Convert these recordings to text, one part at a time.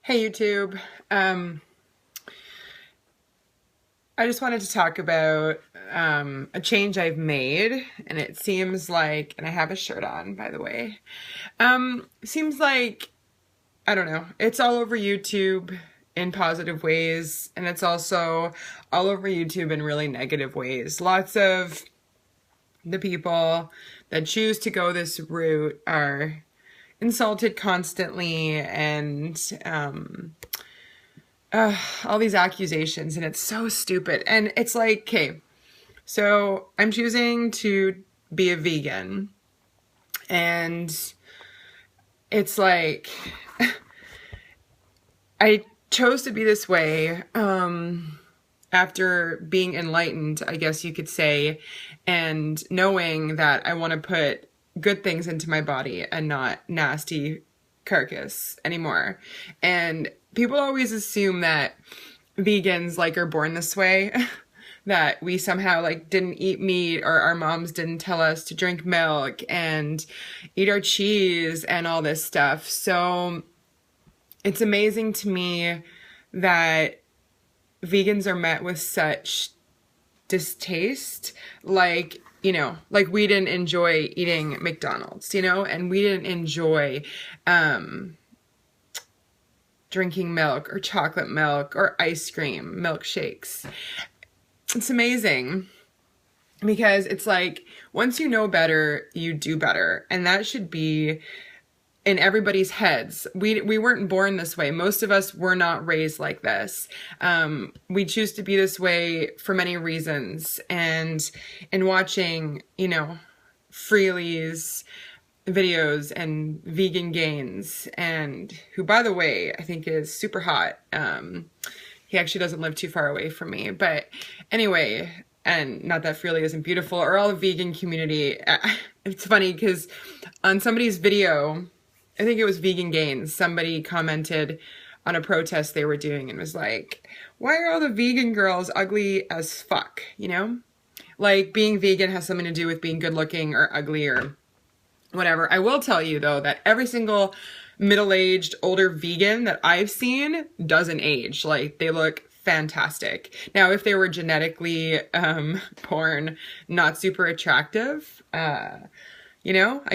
Hey YouTube. I just wanted to talk about a change I've made, and it seems like, and I have a shirt on, by the way. Seems like, I don't know, it's all over YouTube in positive ways, and it's also all over YouTube in really negative ways. Lots of the people that choose to go this route are insulted constantly, and all these accusations, and it's so stupid. And it's like, okay, so I'm choosing to be a vegan, and it's like I chose to be this way after being enlightened, I guess you could say, and knowing that I want to put good things into my body and not nasty carcass anymore. And people always assume that vegans like are born this way, that we somehow like didn't eat meat, or our moms didn't tell us to drink milk and eat our cheese and all this stuff. So it's amazing to me that vegans are met with such distaste. Like, like we didn't enjoy eating McDonald's, and we didn't enjoy drinking milk or chocolate milk or ice cream, milkshakes. It's amazing because it's like, once you know better, you do better. And that should be in everybody's heads. We weren't born this way. Most of us were not raised like this. We choose to be this way for many reasons. And in watching, Freely's videos and Vegan Gains, and who, by the way, I think is super hot. He actually doesn't live too far away from me. But anyway, and not that Freely isn't beautiful, or all the vegan community. It's funny because on somebody's video, I think it was Vegan Gains, somebody commented on a protest they were doing and was like, why are all the vegan girls ugly as fuck, Like, being vegan has something to do with being good looking or ugly or whatever. I will tell you, though, that every single middle-aged, older vegan that I've seen doesn't age. Like, they look fantastic. Now, if they were genetically born not super attractive, I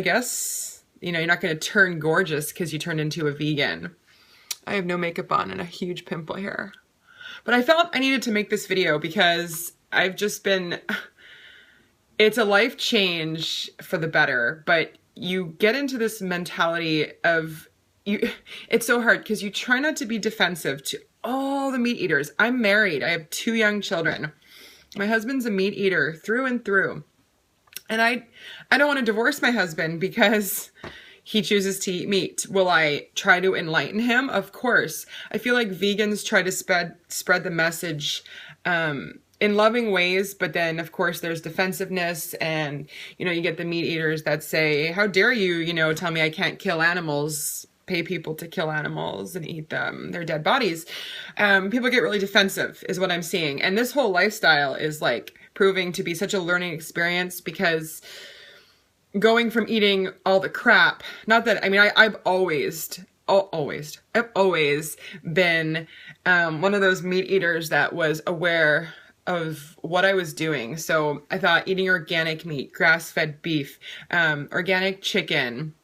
guess, you're not going to turn gorgeous because you turned into a vegan. I have no makeup on and a huge pimple here. But I felt I needed to make this video because I've just been... It's a life change for the better, but you get into this mentality of... It's so hard because you try not to be defensive to all the meat eaters. I'm married. I have 2 young children. My husband's a meat eater through and through. And I don't want to divorce my husband because he chooses to eat meat. Will I try to enlighten him? Of course. I feel like vegans try to spread the message in loving ways, but then of course there's defensiveness, and you get the meat eaters that say, how dare you, tell me I can't kill animals, pay people to kill animals and eat them, their dead bodies. People get really defensive is what I'm seeing. And this whole lifestyle is like proving to be such a learning experience, because going from eating all the crap, not that, I've always been one of those meat eaters that was aware of what I was doing. So I thought eating organic meat, grass-fed beef, organic chicken.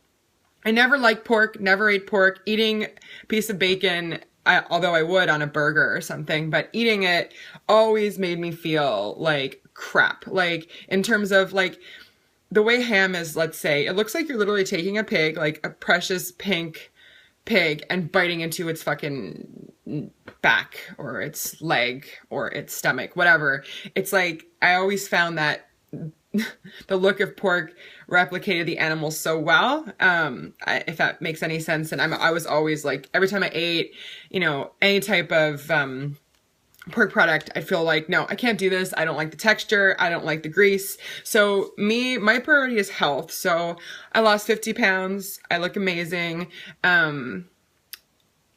I never liked pork, never ate pork. Eating a piece of bacon, although I would on a burger or something, but eating it always made me feel like crap. Like, in terms of like the way ham is, let's say, it looks like you're literally taking a pig, like a precious pink pig, and biting into its fucking back or its leg or its stomach, whatever. It's like, I always found that the look of pork replicated the animal so well, if that makes any sense. And I was always like, every time I ate, any type of pork product, I feel like, no, I can't do this. I don't like the texture. I don't like the grease. So my priority is health. So I lost 50 pounds. I look amazing.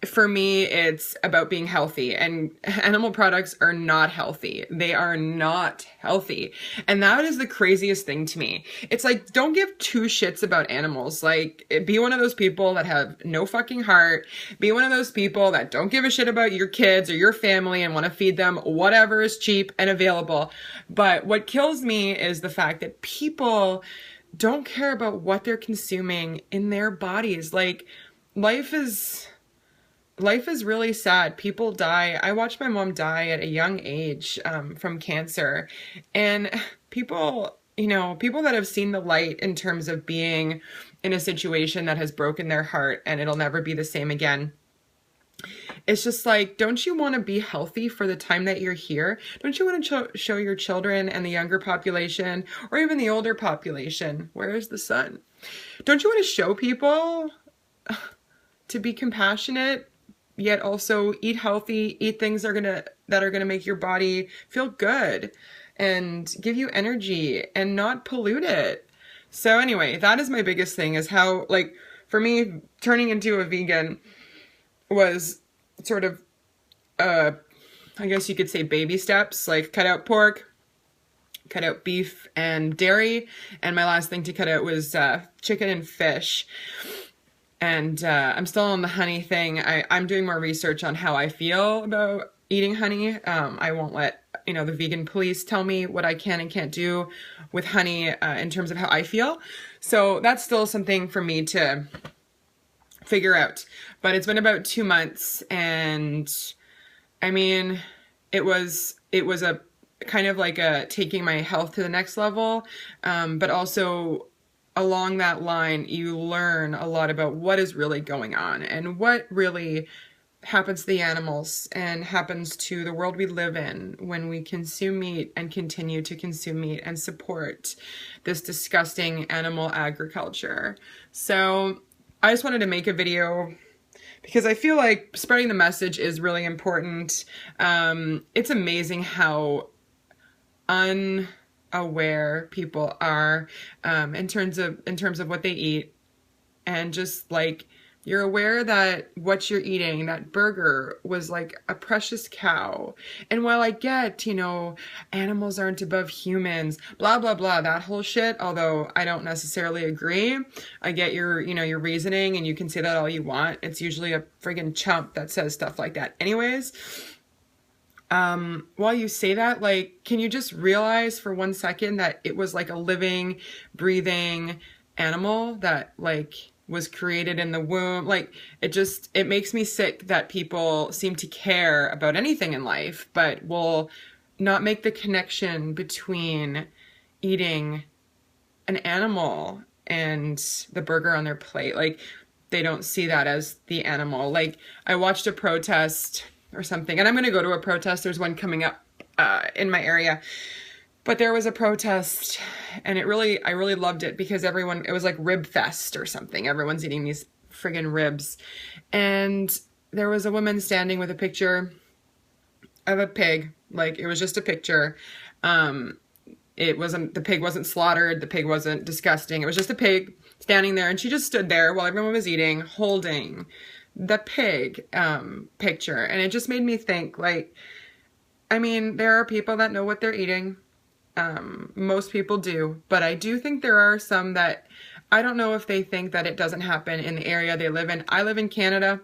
for me, it's about being healthy, and animal products are not healthy. They are not healthy. And that is the craziest thing to me. It's like, don't give two shits about animals. Like, be one of those people that have no fucking heart. Be one of those people that don't give a shit about your kids or your family and want to feed them whatever is cheap and available. But what kills me is the fact that people don't care about what they're consuming in their bodies. Like, life is really sad. People die. I watched my mom die at a young age from cancer. And people, people that have seen the light in terms of being in a situation that has broken their heart and it'll never be the same again. It's just like, don't you want to be healthy for the time that you're here? Don't you want to show your children and the younger population, or even the older population, where is the sun? Don't you want to show people to be compassionate, yet also eat healthy, eat things that are gonna make your body feel good and give you energy and not pollute it? So anyway, that is my biggest thing, is how, like, for me, turning into a vegan was sort of, I guess you could say, baby steps. Like, cut out pork, cut out beef and dairy, and my last thing to cut out was chicken and fish. And I'm still on the honey thing. I'm doing more research on how I feel about eating honey. I won't let, the vegan police tell me what I can and can't do with honey in terms of how I feel. So that's still something for me to figure out. But it's been about 2 months, and I mean, it was a kind of like a taking my health to the next level, but also along that line, you learn a lot about what is really going on and what really happens to the animals and happens to the world we live in when we consume meat and continue to consume meat and support this disgusting animal agriculture. So I just wanted to make a video because I feel like spreading the message is really important. It's amazing how unaware people are in terms of what they eat, and just like, you're aware that what you're eating, that burger, was like a precious cow. And while I get, animals aren't above humans, blah, blah, blah, that whole shit, although I don't necessarily agree, I get your reasoning, and you can say that all you want. It's usually a friggin' chump that says stuff like that anyways. While you say that, like, can you just realize for 1 second that it was like a living, breathing animal that, like, was created in the womb? Like, it makes me sick that people seem to care about anything in life, but will not make the connection between eating an animal and the burger on their plate. Like, they don't see that as the animal. Like, I watched a protest or something, and I'm going to go to a protest. There's one coming up in my area. But there was a protest, and I really loved it because it was like Rib Fest or something. Everyone's eating these friggin' ribs. And there was a woman standing with a picture of a pig. Like, it was just a picture. The pig wasn't slaughtered. The pig wasn't disgusting. It was just a pig standing there, and she just stood there while everyone was eating, holding the pig picture. And it just made me think, like, I mean, there are people that know what they're eating. Most people do, but I do think there are some that, I don't know if they think that it doesn't happen in the area they live in. I live in Canada.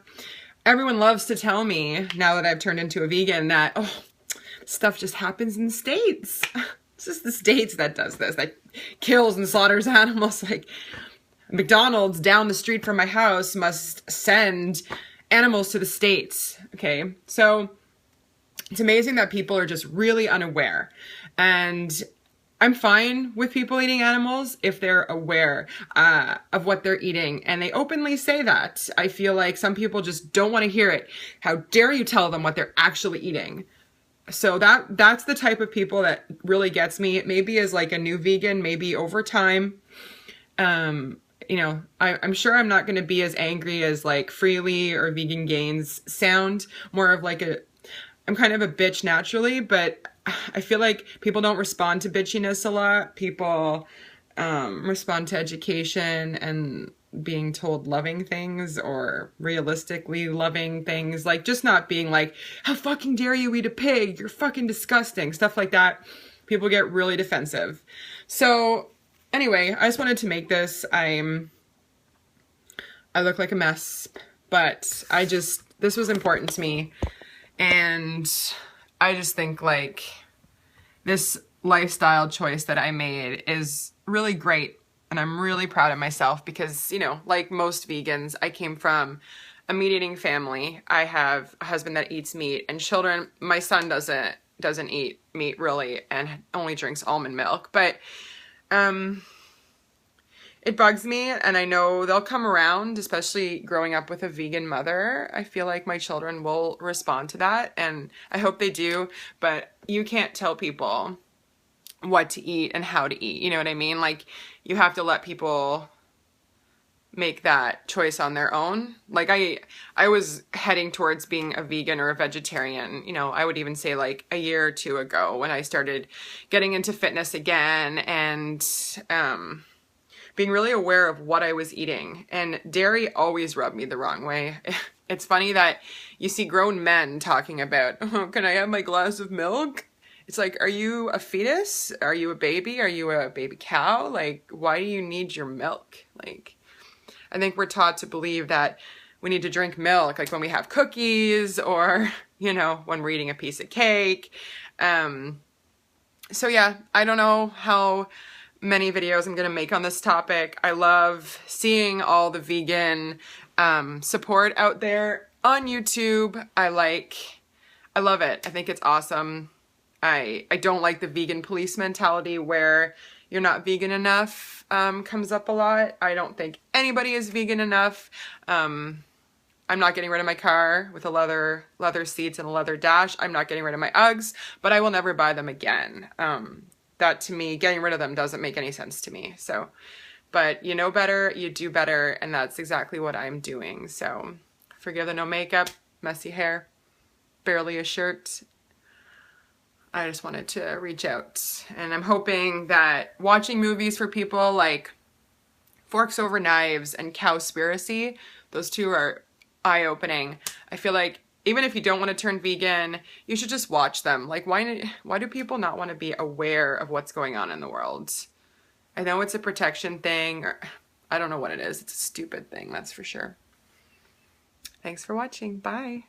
Everyone loves to tell me, now that I've turned into a vegan, that, oh, stuff just happens in the States. It's just the States that does this, that kills and slaughters animals. Like, McDonald's down the street from my house must send animals to the States. Okay, so it's amazing that people are just really unaware. And I'm fine with people eating animals if they're aware of what they're eating, and they openly say that. I feel like some people just don't want to hear it. How dare you tell them what they're actually eating? So that's the type of people that really gets me. Maybe as like a new vegan, maybe over time, I'm sure I'm not going to be as angry as like Freely or Vegan Gains sound. More of like I'm kind of a bitch naturally, but I feel like people don't respond to bitchiness a lot. People respond to education and being told loving things or realistically loving things. Like, just not being like, how fucking dare you eat a pig? You're fucking disgusting. Stuff like that. People get really defensive. So anyway, I just wanted to make this. I look like a mess, but this was important to me. And I just think like this lifestyle choice that I made is really great. And I'm really proud of myself because, you know, like most vegans, I came from a meat eating family. I have a husband that eats meat and children. My son doesn't eat meat really and only drinks almond milk. But it bugs me, and I know they'll come around, especially growing up with a vegan mother. I feel like my children will respond to that, and I hope they do, but you can't tell people what to eat and how to eat, you know what I mean? Like, you have to let people make that choice on their own. Like, I was heading towards being a vegan or a vegetarian, you know, I would even say like a year or two ago when I started getting into fitness again and being really aware of what I was eating. And dairy always rubbed me the wrong way. It's funny that you see grown men talking about, oh, can I have my glass of milk? It's like, are you a fetus? Are you a baby? Are you a baby cow? Like, why do you need your milk? Like, I think we're taught to believe that we need to drink milk, like when we have cookies or, you know, when we're eating a piece of cake. So yeah, I don't know how many videos I'm going to make on this topic. I love seeing all the vegan support out there on YouTube. I love it. I think it's awesome. I don't like the vegan police mentality where you're not vegan enough comes up a lot. I don't think anybody is vegan enough. I'm not getting rid of my car with a leather seats and a leather dash. I'm not getting rid of my Uggs, but I will never buy them again. That to me, getting rid of them doesn't make any sense to me. So, but you know better, you do better, and that's exactly what I'm doing. So, forgive the no makeup, messy hair, barely a shirt. I just wanted to reach out, and I'm hoping that watching movies for people like Forks Over Knives and Cowspiracy, those two are eye-opening. I feel like even if you don't want to turn vegan, you should just watch them. Like, why do people not want to be aware of what's going on in the world? I know it's a protection thing, or I don't know what it is. It's a stupid thing, that's for sure. Thanks for watching. Bye.